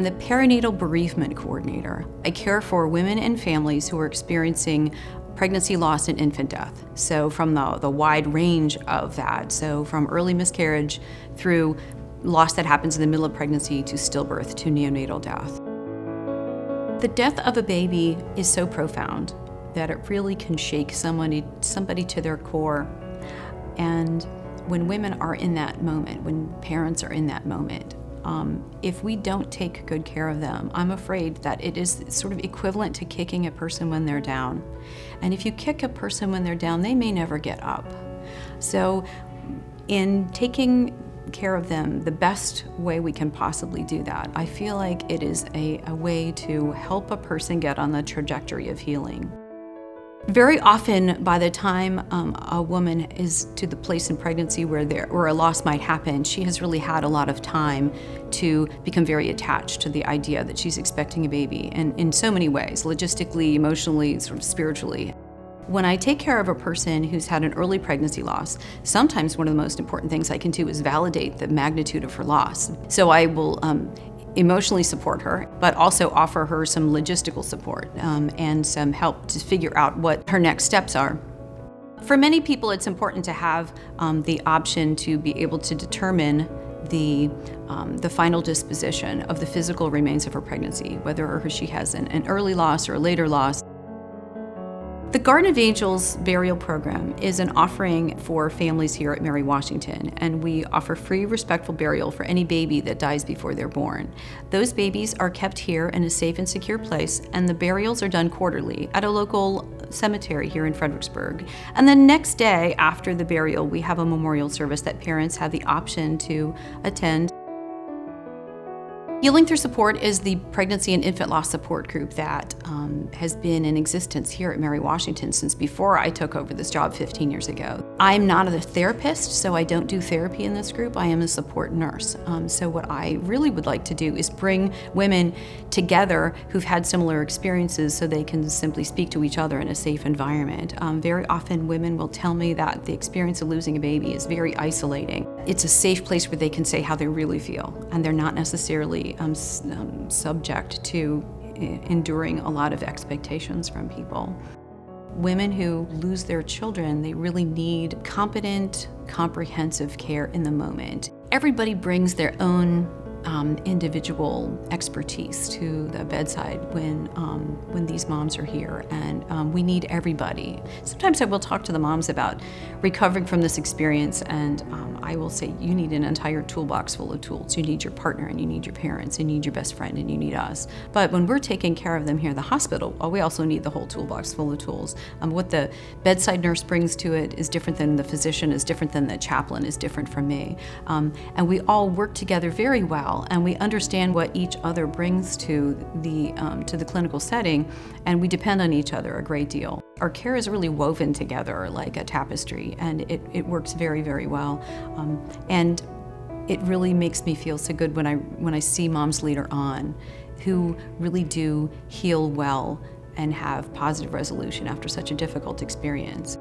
the Perinatal Bereavement Coordinator. I care for women and families who are experiencing pregnancy loss and infant death. So from the wide range of that, so from early miscarriage through loss that happens in the middle of pregnancy to stillbirth to neonatal death. The death of a baby is so profound that it really can shake somebody to their core. And when women are in that moment, when parents are in that moment, if we don't take good care of them, I'm afraid that it is sort of equivalent to kicking a person when they're down. And if you kick a person when they're down, they may never get up. So in taking care of them the best way we can possibly do that, I feel like it is a way to help a person get on the trajectory of healing. Very often, by the time a woman is to the place in pregnancy where a loss might happen, she has really had a lot of time to become very attached to the idea that she's expecting a baby, and in so many ways, logistically, emotionally, sort of spiritually. When I take care of a person who's had an early pregnancy loss, sometimes one of the most important things I can do is validate the magnitude of her loss. So I will emotionally support her, but also offer her some logistical support and some help to figure out what her next steps are. For many people, it's important to have the option to be able to determine the final disposition of the physical remains of her pregnancy, whether she has an early loss or a later loss. The Garden of Angels Burial Program is an offering for families here at Mary Washington, and we offer free, respectful burial for any baby that dies before they're born. Those babies are kept here in a safe and secure place, and the burials are done quarterly at a local cemetery here in Fredericksburg. And the next day after the burial, we have a memorial service that parents have the option to attend. Healing Through Support is the pregnancy and infant loss support group that has been in existence here at Mary Washington since before I took over this job 15 years ago. I'm not a therapist, so I don't do therapy in this group. I am a support nurse. So what I really would like to do is bring women together who've had similar experiences so they can simply speak to each other in a safe environment. Very often women will tell me that the experience of losing a baby is very isolating. It's a safe place where they can say how they really feel, and they're not necessarily subject to enduring a lot of expectations from people. Women who lose their children, they really need competent, comprehensive care in the moment. Everybody brings their own individual expertise to the bedside when these moms are here, and we need everybody. Sometimes I will talk to the moms about recovering from this experience, and I will say, you need an entire toolbox full of tools. You need your partner, and you need your parents, and you need your best friend, and you need us. But when we're taking care of them here at the hospital, we also need the whole toolbox full of tools. What the bedside nurse brings to it is different than the physician, is different than the chaplain, is different from me. And we all work together very well, and we understand what each other brings to the clinical setting, and we depend on each other a great deal. Our care is really woven together like a tapestry, and it works very, very well. And it really makes me feel so good when I see moms later on who really do heal well and have positive resolution after such a difficult experience.